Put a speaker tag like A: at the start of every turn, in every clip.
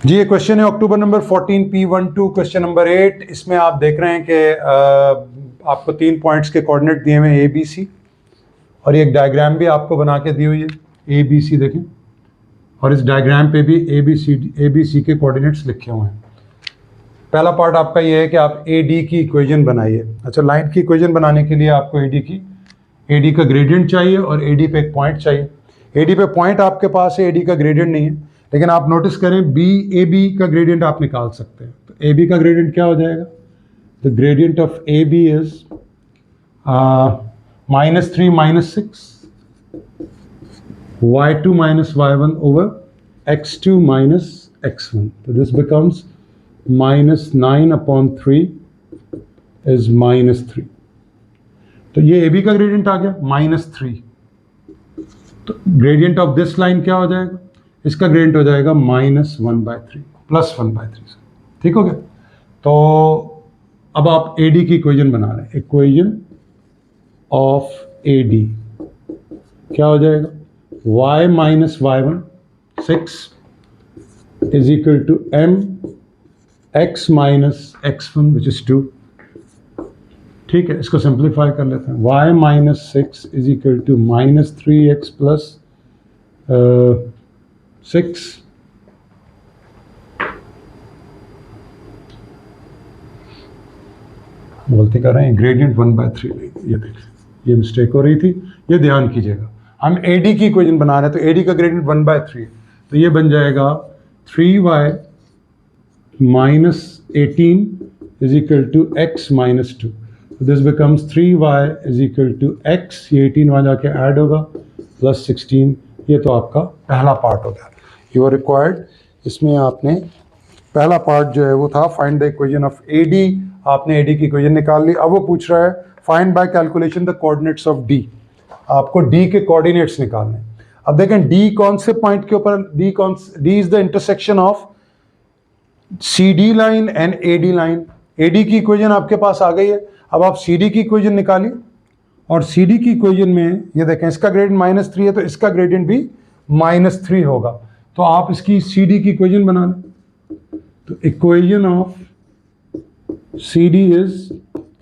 A: जी ये क्वेश्चन है अक्टूबर number 14 P12 question number 8। इसमें आप देख रहे हैं कि आपको 3 पॉइंट्स के कोऑर्डिनेट दिए हुए हैं ए बी सी, और ये एक डायग्राम भी आपको बना के दी हुई है ए बी सी, देखें, और इस डायग्राम पे भी ए बी सी के कोऑर्डिनेट्स लिखे हुए हैं। पहला पार्ट आपका ये है कि आप ए डी की इक्वेशन बनाइए। अच्छा, लाइन की इक्वेशन बनाने के लिए आपको ए डी का ग्रेडियंट चाहिए और ए डी पे एक पॉइंट चाहिए। ए डी पे पॉइंट आपके पास है, ए डी का ग्रेडियंट नहीं है, लेकिन आप नोटिस करें बी ए बी का ग्रेडियंट आप निकाल सकते हैं। तो ए बी का ग्रेडियंट क्या हो जाएगा? The gradient of A B is -3 -6 y2 minus y1 over x2 minus x1. So this becomes -9/3 is -3. तो ये AB का ग्रेडियंट आ गया -3। तो ग्रेडियंट ऑफ दिस लाइन क्या हो जाएगा? इसका ग्रेडियंट हो जाएगा -1/3 +1/3। ठीक हो गया? तो अब आप AD की इक्वेशन बना रहे हैं। इक्वेशन ऑफ AD क्या हो जाएगा? y minus y1 6 is equal to m x minus x1 which is 2। ठीक है, इसको सिंप्लीफाई कर लेते हैं। y minus 6 is equal to -3x plus 6 गलती कर रहे हैं, ग्रेडियंट 1/3 नहीं, ये देखिए ये मिस्टेक हो रही थी, ये ध्यान कीजिएगा। हम AD की इक्वेशन बना रहे हैं, तो AD का ग्रेडियंट 1/3, तो ये बन जाएगा 3y minus 18 is equal to x minus 2। So this becomes 3y is equal to x, ये 18 वहाँ जाके ऐड होगा, प्लस 16। ये तो आपका पहला पार्ट हो गया। यू आर रिक्वायर्ड, इसमें आपने पहला पार्ट जो है वो था find the equation of AD। आपने AD की इक्वेशन निकाल ली। अब वो पूछ रहा है find by calculation the coordinates of D। आपको D के कोऑर्डिनेट्स निकालने। अब देखें D कौन से पॉइंट के ऊपर, D is the intersection of CD line and AD line. AD की इक्वेशन आपके पास आ गई है। अब आप CD की इक्वेशन निकालिए, और CD की इक्वेशन में ये देखें इसका ग्रेडियंट -3 है, तो इसका ग्रेडियंट भी -3 होगा। तो आप इसकी CD की इक्वेशन बना लें। तो इक्वेशन ऑफ CD इज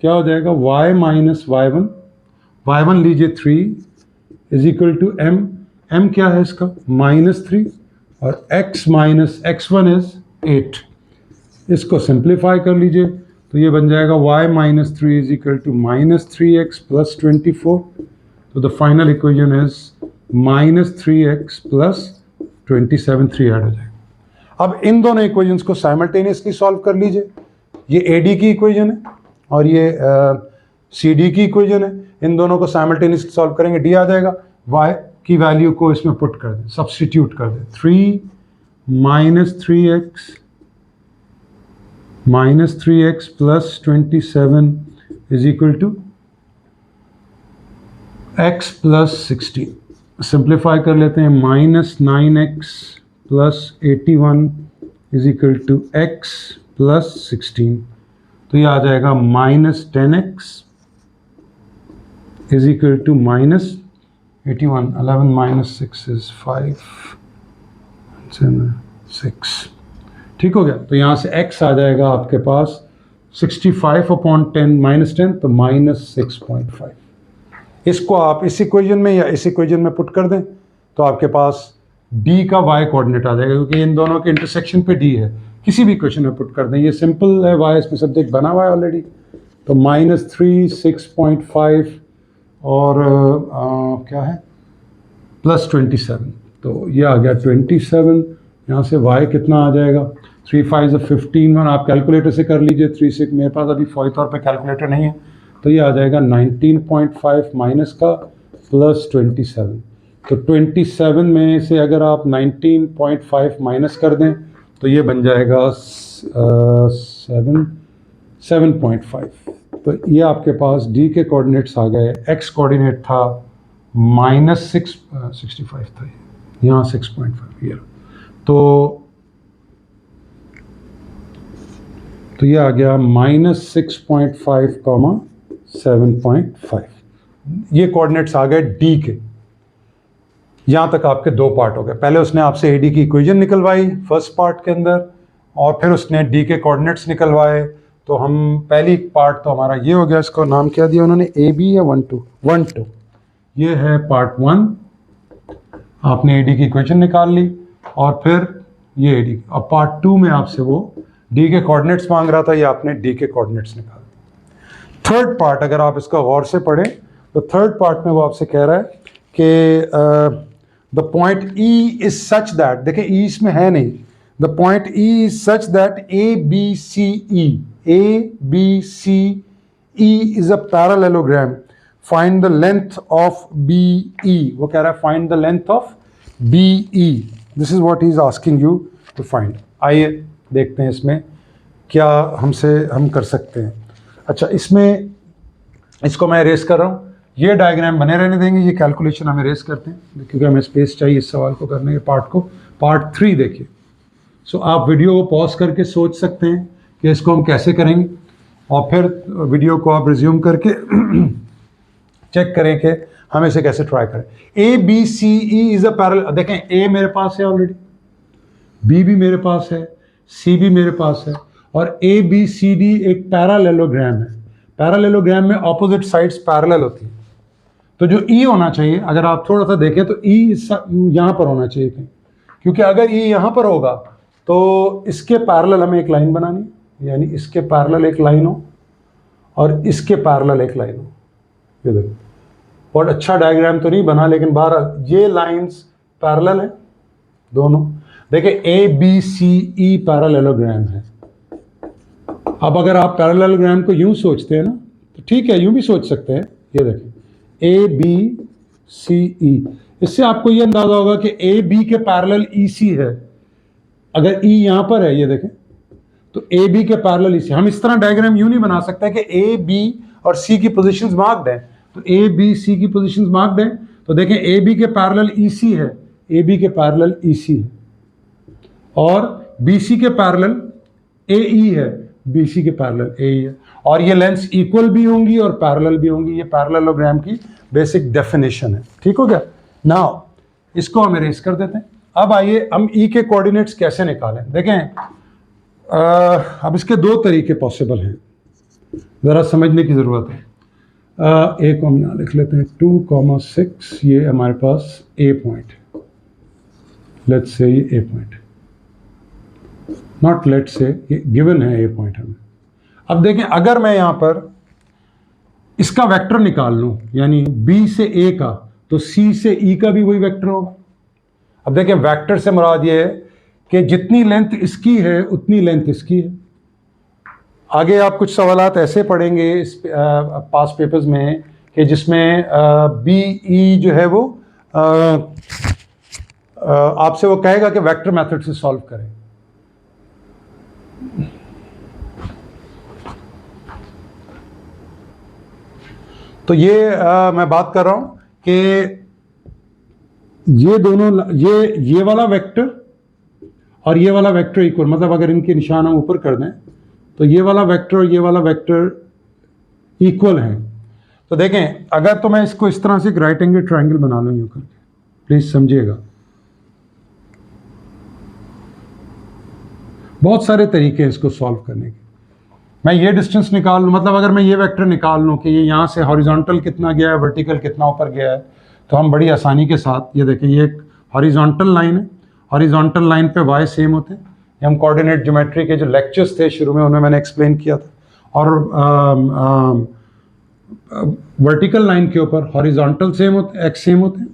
A: क्या हो जाएगा? y minus y1, y1 लीजिए 3 इज इक्वल टू m क्या है इसका? -3, और x माइनस x1 इज 8। इसको सिंप्लीफाई कर लीजिए, तो ये बन जाएगा y minus 3 is equal to -3x plus 24। तो the final equation is -3x plus 27, 3 add हो जाएगा। अब इन दोनों इक्वेशंस को साइमल्टेनियसली सॉल्व कर लीजिए। ये AD की इक्वेशन है और ये CD की इक्वेशन है। इन दोनों को साइमल्टेनियसली सॉल्व करेंगे, D आ जाएगा। Y की वैल्यू को इसमें पुट कर दें, सब्स्टिट्यूट कर दें। 3 -3x plus 27 is equal to x plus 16। Simplify कर लेते हैं। -9x plus 81 is equal to x plus 16। तो ये आ जाएगा -10x is equal to -81। 11 minus 6 is 5, 6। ठीक हो गया? तो यहाँ से x आ जाएगा आपके पास 65/10 -10, तो -6.5। इसको आप इस इक्वेशन में या इस इक्वेशन में पुट कर दें, तो आपके पास D का y कोऑर्डिनेट आ जाएगा, क्योंकि इन दोनों के इंटरसेक्शन पे D है। किसी भी इक्वेशन में पुट कर दें, ये सिंपल है, y इसमें सब्जेक्ट बना हुआ है ऑलरेडी। तो -3, 6.5 और क्या है +27, तो ये आ गया 27। यहाँ से y कितना आ जाएगा? 3 5 15। आप कैलकुलेटर से कर लीजिए। 3 6 मेरे पास अभी फौरी तौर पे कैलकुलेटर नहीं है, तो ये आ जाएगा 19.5 माइनस का +27। तो 27 में से अगर आप 19.5 माइनस कर दें, तो ये बन जाएगा 7.5। तो ये आपके पास D के कोऑर्डिनेट्स आ गए। X कोऑर्डिनेट था -65 था, यहाँ 6.5 ये। तो ये आ गया -6.5, 7.5। ये कोऑर्डिनेट्स आ गए D के। यहाँ तक आपके दो पार्ट हो गए। पहले उसने आपसे AD की इक्वेशन निकलवाई फर्स्ट पार्ट के अंदर, और फिर उसने D के कोऑर्डिनेट्स निकलवाए। तो हम पहली पार्ट तो हमारा ये हो गया, इसको नाम क्या दिया उन्होंने, AB या 1 2 1 2, ये है पार्ट 1। आपने AD की इक्वेशन निकाल ली और फिर ये AD। अब पार्ट 2 में आपसे वो D के कोऑर्डिनेट्स मांग रहा था, ये आपने D के कोऑर्डिनेट्स निकाल दिए। थर्ड पार्ट अगर आप इसका गौर से पढ़ें तो थर्ड पार्ट में वो आपसे कह रहा है कि the point E is such that, देखिए E इसमें है नहीं, the point E is such that ABCE is a parallelogram, find the length of BE। वो कह रहा है find the length of BE, this is what he is asking you to find. आइए देखते हैं इसमें क्या हम कर सकते हैं। अच्छा, इसमें इसको मैं रेस कर रहा हूँ, ये डायग्राम बने रहने देंगे, ये कैलकुलेशन हम रेस करते हैं क्योंकि हमें स्पेस चाहिए इस सवाल को करने के पार्ट को। पार्ट 3 देखिए। सो आप वीडियो को पॉज करके सोच सकते हैं कि इसको हम कैसे करेंगे, और फिर वीडियो को आप रिज्यूम करके चेक करें कि हम इसे कैसे ट्राई करें। ABCE इज अ पैरेलल, देखें A मेरे पास है ऑलरेडी, B भी मेरे पास है, C भी मेरे पास है, और ABCD एक पैरेललोग्राम है। पैरेललोग्राम में ऑपोजिट साइड्स पैरेलल होती हैं, तो जो E होना चाहिए, अगर आप थोड़ा सा देखें तो E यहाँ पर होना चाहिए था, क्योंकि अगर E यहाँ पर होगा तो इसके पैरेलल हमें एक लाइन बनानी है, यानी इसके पैरेलल एक लाइन हो और इसके पैरेलल एक लाइन हो। ये देखो, बहुत अच्छा डायग्राम तो नहीं बना, लेकिन बहरहाल ये लाइंस पैरेलल है दोनों। देखिए ABCE पैरेललोग्राम है। अब अगर आप पैरेललोग्राम को यूं सोचते हैं ना, तो ठीक है, यूं भी सोच सकते हैं। ये देखें ABCE, इससे आपको ये अंदाजा होगा कि AB के पैरेलल EC है। अगर E यहां पर है, ये देखें, तो AB के पैरेलल EC। हम इस तरह डायग्राम यूं नहीं बना सकते कि AB और C की पोजीशंस मार्क्ड हैं, तो ABC की पोजीशंस मार्क्ड हैं, तो देखें AB के पैरेलल EC है, AB के पैरेलल EC है, और BC के पैरेलल AE है, BC के पैरेलल AE है, और ये लेंथ्स इक्वल भी होंगी और पैरेलल भी होंगी। ये पैरेललोग्राम की बेसिक डेफिनेशन है। ठीक हो गया। नाउ इसको हम इरेज कर देते हैं। अब आइए हम E के कोऑर्डिनेट्स कैसे निकालें। देखें अब इसके दो तरीके पॉसिबल हैं, ज़रा समझने की ज़रूरत है। एक हम यहाँ लिख लेते हैं 2,6, ये हमारे पास A पॉइंट, लेट्स से ये A point, not let's say, ये गिवन है A पॉइंट हमें। अब देखें अगर मैं यहाँ पर इसका वेक्टर निकाल लूँ, यानी B से A का, तो C से E का भी वही वेक्टर होगा। अब देखें वेक्टर से मुराद ये है कि जितनी लेंथ इसकी है उतनी लेंथ इसकी है। आगे आप कुछ सवालात ऐसे पढ़ेंगे इस पास पेपर्स में कि जिसमें BE जो है वो आपसे वो कहेगा कि वेक्टर मेथड से सॉल्व करें। तो ये मैं बात कर रहा हूं कि ये दोनों, ये वाला वेक्टर और ये वाला वेक्टर इक्वल, मतलब अगर इनके निशान हम ऊपर कर दें तो ये वाला वेक्टर और ये वाला वेक्टर इक्वल हैं। तो देखें अगर तो मैं इसको इस तरह से एक राइट एंगल ट्रायंगल बना लूं यूं करके, प्लीज समझिएगा। बहुत सारे तरीके हैं इसको सॉल्व करने के। मैं ये डिस्टेंस निकाल लूँ, मतलब अगर मैं ये वेक्टर निकाल लूँ कि ये यहाँ से हॉरिजॉन्टल कितना गया है, वर्टिकल कितना ऊपर गया है, तो हम बड़ी आसानी के साथ, ये देखें ये एक हॉरिजॉन्टल लाइन है, हॉरिजॉन्टल लाइन पे y सेम होते हैं। ये हम कोऑर्डिनेट ज्योमेट्री के जो लेक्चर्स थे शुरू में उनमें मैंने एक्सप्लेन किया था। और वर्टिकल लाइन के ऊपर हॉरिजॉन्टल सेम होते हैं, x सेम होते हैं,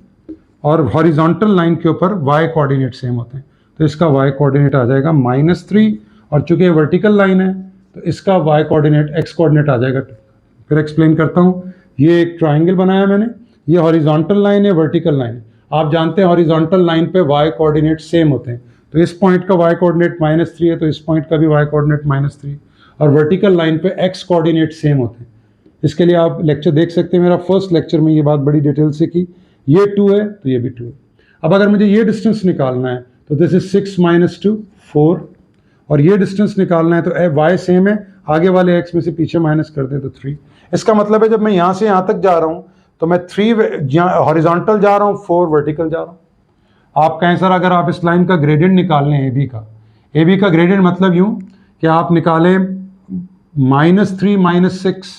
A: और हॉरिजॉन्टल लाइन के ऊपर y कोऑर्डिनेट सेम होते हैं। तो इसका y कोऑर्डिनेट आ जाएगा -3, और चूंकि ये वर्टिकल लाइन है तो इसका y कोऑर्डिनेट x कोऑर्डिनेट आ जाएगा। फिर एक्सप्लेन करता हूँ। ये एक ट्रायंगल बनाया मैंने, ये हॉरिजॉन्टल लाइन है, वर्टिकल लाइन। आप जानते हैं हॉरिजॉन्टल लाइन पे y कोऑर्डिनेट सेम होते हैं, तो इस पॉइंट का y कोऑर्डिनेट -3 है, तो इस पॉइंट का भी y कोऑर्डिनेट -3, और वर्टिकल लाइन पे x कोऑर्डिनेट सेम होते हैं। इसके लिए आप लेक्चर देख सकते हैं, मेरा फर्स्ट लेक्चर में ये बात बड़ी डिटेल से की। ये 2 है तो ये भी 2 है। अब अगर मुझे ये डिस्टेंस निकालना है तो दिस इज 6 - 2 4, और ये डिस्टेंस निकालना है तो y सेम है, आगे वाले x में से पीछे माइनस कर दें तो 3। इसका मतलब है जब मैं यहाँ से यहाँ तक जा रहा हूँ तो मैं 3 हॉरिजॉन्टल जा रहा हूँ, 4 वर्टिकल जा रहा हूँ। आप कहें सर अगर आप इस लाइन का ग्रेडियंट निकाल लें ए बी का ग्रेडियंट मतलब यूं कि आप निकालें -3 -6,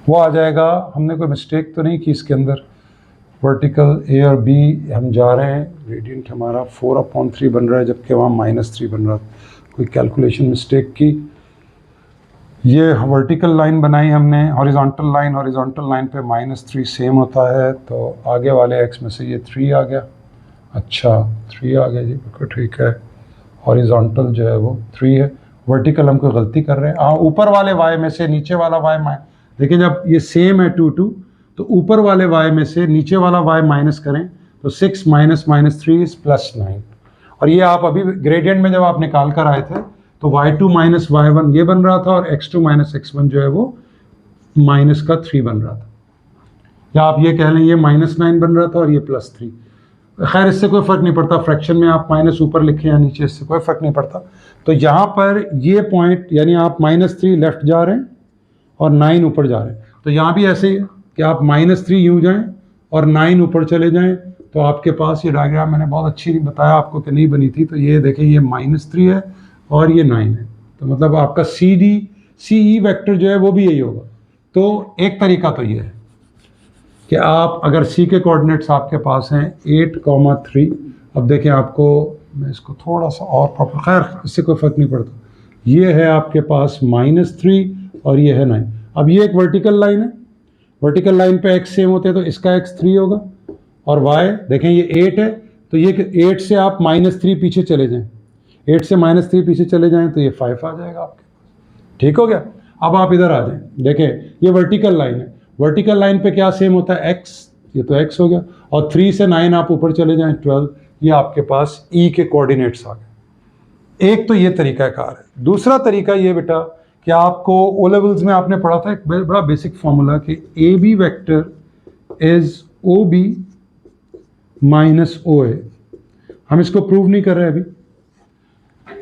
A: वो आ जाएगा। हमने कोई मिस्टेक तो नहीं की इसके अंदर? वर्टिकल ए और बी हम जा रहे हैं, ग्रेडियंट हमारा 4/3 बन रहा है जबकि वहाँ -3 बन रहा था। कोई कैलकुलेशन मिस्टेक की? ये वर्टिकल लाइन बनाई हमने, हॉरिजॉन्टल लाइन पे -3 सेम होता है, तो आगे वाले एक्स में से ये 3 आ गया। अच्छा 3 आ गया जी, बिल्कुल ठीक है। हॉरिजॉन्टल जो है वो 3 है, वर्टिकल हम कोई गलती कर रहे हैं। हाँ, ऊपर वाले वाई में से नीचे वाला वाई देखिए, जब ये सेम है 2 2, तो ऊपर वाले वाई में से नीचे वाला वाई माइनस करें तो 6 - -3 इज +9। और ये आप अभी ग्रेडियंट में जब आप निकाल कर आए थे तो y2 - y1 ये बन रहा था, और x2 - x1 जो है वो -3 बन रहा था। या आप ये कह लें ये -9 बन रहा था और ये +3। खैर इससे कोई फ़र्क नहीं पड़ता, फ्रैक्शन में आप माइनस ऊपर लिखें या नीचे, इससे कोई फ़र्क नहीं पड़ता। तो यहाँ पर ये पॉइंट यानी आप -3 लेफ्ट जा रहे हैं और 9 ऊपर जा रहे हैं। तो यहाँ भी ऐसे ही है कि आप -3 यूँ जाएं और 9 ऊपर चले जाएं, तो आपके पास ये डायग्राम मैंने बहुत अच्छी बताया आपको कि नहीं बनी थी। तो ये देखें, ये -3 है और ये 9 है, तो मतलब आपका CE वेक्टर जो है वो भी यही होगा। तो एक तरीका तो ये है कि आप अगर C के कोऑर्डिनेट्स आपके पास हैं 8,3, अब देखें आपको, मैं इसको थोड़ा सा और प्रॉपर, खैर इससे कोई फ़र्क नहीं पड़ता। ये है आपके पास -3 और ये है 9। अब ये एक वर्टिकल लाइन है, वर्टिकल लाइन पे x सेम होते हैं, तो इसका x 3 होगा और y देखें ये 8 है, तो ये 8 से आप -3 पीछे चले जाएं, 8 से -3 पीछे चले जाएं तो ये 5 आ जाएगा आपके पास। ठीक हो गया? अब आप इधर आ जाएं, देखें ये वर्टिकल लाइन है, वर्टिकल लाइन पे क्या सेम होता है? x, ये तो x हो गया, और 3 से 9 आप ऊपर चले जाएं 12, ये आपके पास E के कोऑर्डिनेट्स आ गए। एक तो ये तरीका कार है। दूसरा तरीका ये बेटा कि आपको ओ लेवल्स में आपने पढ़ा था एक बड़ा बेसिक फॉर्मूला कि A B vector is O B minus O A. हम इसको प्रूव नहीं कर रहे अभी,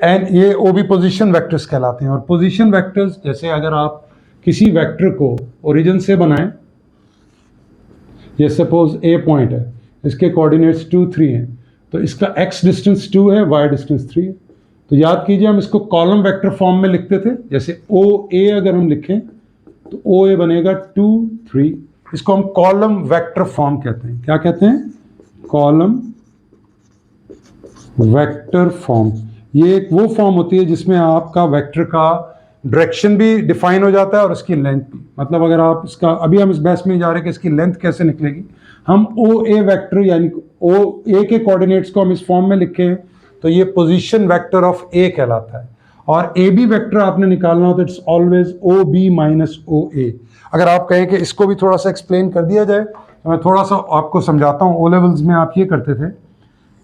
A: एंड ये ओ बी पोजिशन वेक्टर्स कहलाते हैं। और पोजिशन वेक्टर्स जैसे अगर आप किसी वेक्टर को ओरिजिन से बनाएं, ये सपोज ए पॉइंट है, इसके कोऑर्डिनेट्स 2 3 हैं, तो इसका x डिस्टेंस 2 है, y डिस्टेंस 3 है। तो याद कीजिए हम इसको कॉलम वेक्टर फॉर्म में लिखते थे, जैसे ओ ए अगर हम लिखें तो ओ ए बनेगा 2 3, इसको हम कॉलम वेक्टर फॉर्म कहते हैं। क्या कहते हैं? Column vector form. ये एक वो फॉर्म होती है जिसमें आपका वेक्टर का डायरेक्शन भी डिफाइन हो जाता है और इसकी लेंथ भी। मतलब अगर आप इसका, अभी हम इस बहस में जा रहे हैं कि इसकी लेंथ कैसे निकलेगी, हम ओ ए वेक्टर यानी ओ ए के कोऑर्डिनेट्स को हम इस फॉर्म में लिखें तो ये पोजीशन वेक्टर ऑफ ए कहलाता है। और ए बी वेक्टर आपने निकालना हो तो it's always O B minus O A. अगर आप कहें कि इसको भी थोड़ा सा एक्सप्लेन कर दिया जाए तो मैं थोड़ा सा आपको समझाता हूँ। ओ लेवल्स में आप ये करते थे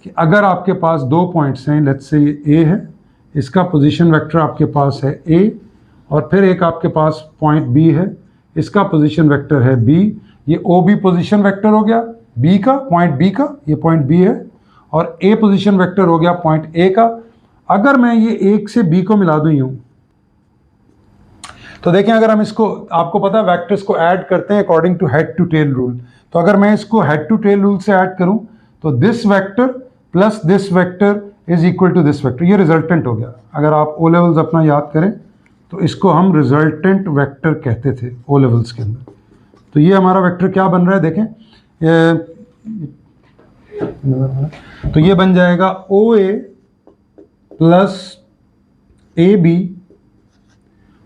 A: कि अगर आपके पास 2 पॉइंट्स हैं, लेट्स से ये ए है, इसका पोजीशन वेक्टर आपके पास है ए, और फिर एक आपके पास पॉइंट बी है, इसका पोजीशन वेक्टर है बी। ये ओ बी पोजीशन वेक्टर हो गया बी का, पॉइंट बी का, ये पॉइंट बी है, और ए पोजीशन वेक्टर हो गया पॉइंट ए का। अगर मैं ये एक से बी को मिला दूं यूं, तो देखें अगर हम इसको, आपको पता है वेक्टर्स को ऐड करते हैं according to head to tail rule. तो अगर मैं इसको हेड टू टेल रूल से ऐड करूं तो this vector plus this vector is equal to this vector, ये रिजल्टेंट हो गया। अगर आप ओ लेवल्स अपना याद करें तो इसको हम रिजल्टेंट वेक्टर कहते थे ओ लेवल्स के अंदर। तो ये हमारा वेक्टर क्या बन रहा है देखें, तो ये बन जाएगा O A plus A B,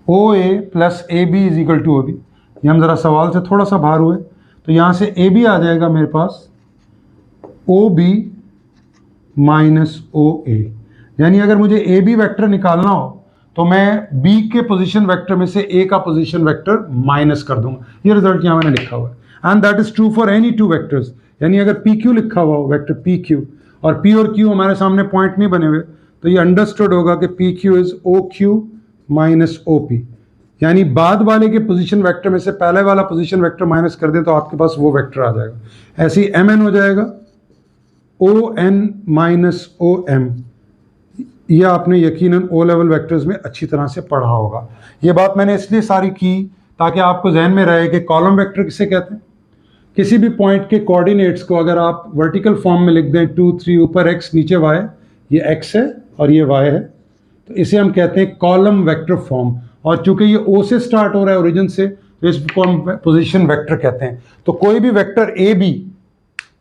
A: O A plus A B is equal to O B. ये हम ज़रा सवाल से थोड़ा सा बाहर हुए, तो यहाँ से ए बी आ जाएगा मेरे पास ओ बी माइनस ओ ए। यानी अगर मुझे ए बी वेक्टर निकालना हो तो मैं बी के पोजीशन वेक्टर में से ए का पोजीशन वेक्टर माइनस कर दूंगा। ये रिजल्ट यहाँ मैंने लिखा हुआ है, and that is true for any 2 vectors. यानी अगर पी क्यू लिखा हुआ हो, वेक्टर पी क्यू, और पी और क्यू हमारे सामने पॉइंट नहीं बने हुए, तो ये अंडरस्टूड होगा कि P Q is O Q minus O P. यानी बाद वाले के पोजीशन वेक्टर में से पहले वाला पोजीशन वेक्टर माइनस कर दें तो आपके पास वो वेक्टर आ जाएगा। ऐसे ही एम एन हो जाएगा O N minus O M. यह आपने यकीनन ओ लेवल वेक्टर्स में अच्छी तरह से पढ़ा होगा। ये बात मैंने इसलिए सारी की ताकि आपको जहन में रहे कि कॉलम वेक्टर किसे कहते हैं। किसी भी पॉइंट के कोऑर्डिनेट्स को अगर आप वर्टिकल फॉर्म में लिख दें 2 3 ऊपर x नीचे y, ये x है और ये y है, तो इसे हम कहते हैं कॉलम वेक्टर फॉर्म। और चूंकि ये O से स्टार्ट हो रहा है ओरिजिन से, तो इसको हम पोजीशन वेक्टर कहते हैं। तो कोई भी वेक्टर ए बी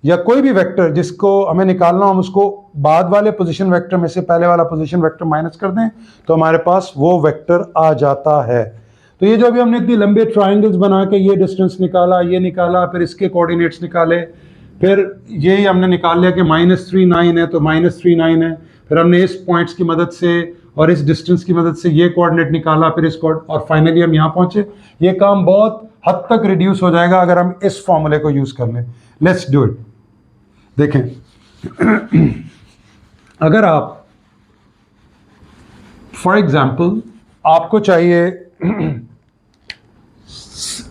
A: या कोई भी वेक्टर जिसको हमें निकालना, हम उसको बाद वाले पोजीशन वेक्टर में से पहले वाला पोजीशन वेक्टर माइनस कर दें तो हमारे पास वो वेक्टर आ जाता है। तो ये जो अभी हमने इतनी लंबे ट्राइंगल्स बना के ये डिस्टेंस निकाला, ये निकाला, फिर इसके कोऑर्डिनेट्स निकाले, फिर ये हमने निकाल लिया कि -3 9 है तो -3 9 है, फिर हमने इस पॉइंट्स की मदद से और इस डिस्टेंस की मदद से ये कोऑर्डिनेट निकाला, फिर इस और फाइनली हम यहाँ पहुंचे। ये काम बहुत हद तक रिड्यूस हो जाएगा अगर हम इस फॉर्मूले को यूज कर लें। Let's do it. देखें, अगर आप फॉर एग्जाम्पल आपको चाहिए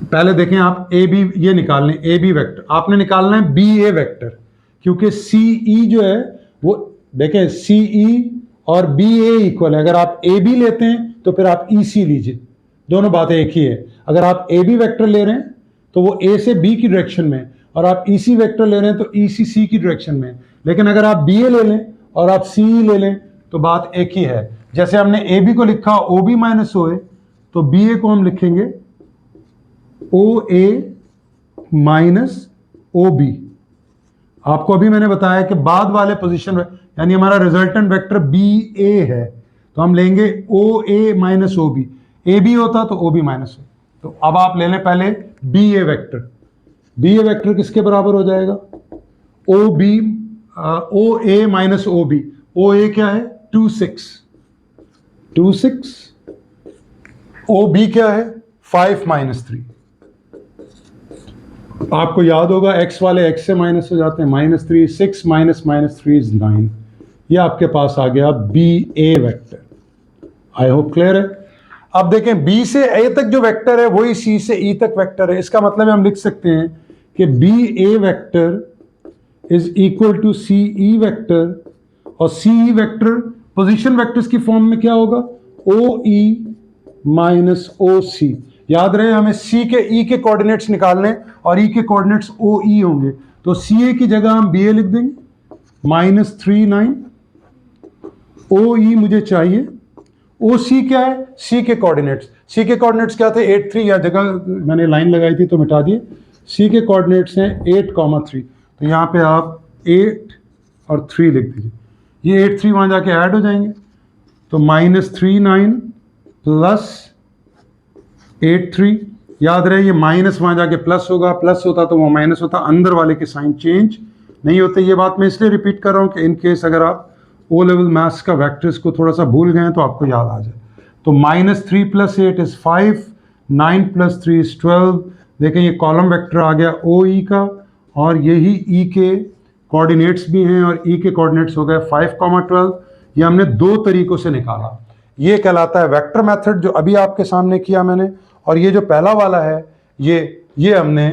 A: पहले देखें, आप ए बी ये निकाल लें, ए बी वेक्टर आपने निकालना है बी ए वेक्टर, क्योंकि सी ई जो है वो देखें सी ई और बी ए इक्वल है। अगर आप ए बी लेते हैं तो फिर आप ई सी लीजिए, दोनों बातें एक ही है। अगर आप ए बी वेक्टर ले रहे हैं तो वो ए से बी की डायरेक्शन में, और आप ई सी वेक्टर ले रहे हैं तो ई सी सी की डायरेक्शन में। लेकिन अगर आप बी ए ले लें और आप सी ई ले लें तो बात एक ही है। जैसे हमने ए बी को लिखा ओ बी माइनस ओ ए, तो बी ए को हम लिखेंगे ओ ए माइनस ओ बी। आपको अभी मैंने बताया कि बाद वाले पोजीशन यानी हमारा रिजल्टेंट वेक्टर बी ए है, तो हम लेंगे O A minus O B. A B होता तो ओ बी माइनस ओ। तो अब आप ले लें पहले B A vector. B A vector किसके बराबर हो जाएगा? O B O A minus O B. O ए क्या है? 2 6। ओ बी क्या है? 5 - 3। आपको याद होगा x वाले x से माइनस हो जाते हैं, -3 6 - -3 इज 9। ये आपके पास आ गया B A vector. I hope clear है। अब देखें b से a तक जो वेक्टर है वही c से e तक वेक्टर है। इसका मतलब है हम लिख सकते हैं कि B A vector is equal to C E vector, और C E vector position vectors की फॉर्म में क्या होगा? O E minus O C. याद रहे हमें c के e के कोऑर्डिनेट्स निकालने और e के कोऑर्डिनेट्स ओ ई होंगे, तो सी ए की जगह हम बी ए लिख देंगे -3 9। ओ ई मुझे चाहिए, ओ सी क्या है? c के कोऑर्डिनेट्स। c के कोऑर्डिनेट्स क्या थे? 8 3। या जगह मैंने लाइन लगाई थी तो मिटा दिए। c के कोऑर्डिनेट्स हैं 8 3। तो यहाँ पे आप 8 और 3 लिख दीजिए। ये 8 3 वहाँ जाके ऐड हो जाएंगे, तो -3 9 प्लस 8 3। याद रहे ये माइनस वहाँ जाके प्लस होगा, प्लस होता तो वो माइनस होता, अंदर वाले के साइन चेंज नहीं होते। ये बात मैं इसलिए रिपीट कर रहा हूँ कि इन केस अगर आप ओ लेवल मैथ्स का वेक्टर्स को थोड़ा सा भूल गए तो आपको याद आ जाए। तो -3 + 8 इज 5, 9 + 3 इज 12। देखें ये कॉलम वेक्टर आ गया ओ ई का, और यही ई के कोऑर्डिनेट्स भी हैं, और ई के कोऑर्डिनेट्स हो गए 5, 12। ये हमने दो तरीकों से निकाला। ये कहलाता है वेक्टर मेथड जो अभी आपके सामने किया मैंने, और ये जो पहला वाला है ये हमने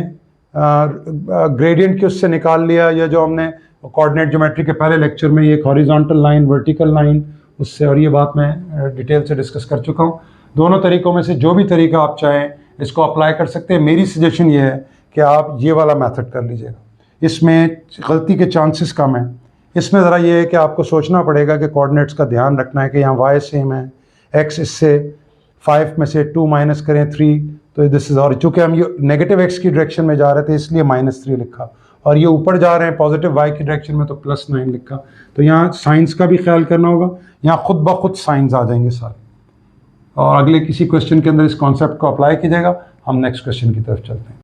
A: ग्रेडियंट के उससे निकाल लिया, या जो हमने कोऑर्डिनेट ज्योमेट्री के पहले लेक्चर में एक हॉरिजॉन्टल लाइन वर्टिकल लाइन उससे, और ये बात मैं डिटेल से डिस्कस कर चुका हूँ। दोनों तरीकों में से जो भी तरीका आप चाहें इसको अप्लाई कर सकते हैं। मेरी सजेशन ये है कि आप ये वाला मेथड कर लीजिएगा, इसमें गलती के चांसेस कम हैं। इसमें ज़रा ये है कि आपको सोचना पड़ेगा कि कोऑर्डिनेट्स का ध्यान रखना है कि यहाँ y सेम है, x इससे 5 में से 2 माइनस करें 3, तो दिस इज़, और चूँकि हम ये नेगेटिव x की डायरेक्शन में जा रहे थे इसलिए -3 लिखा, और ये ऊपर जा रहे हैं पॉजिटिव y की डायरेक्शन में तो +9 लिखा। तो यहाँ साइंस का भी ख्याल करना होगा, यहाँ खुद ब खुद साइंस आ जाएंगे सारे। और अगले किसी क्वेश्चन के अंदर इस कॉन्सेप्ट को अप्लाई कीजिएगा। हम नेक्स्ट क्वेश्चन की तरफ चलते हैं।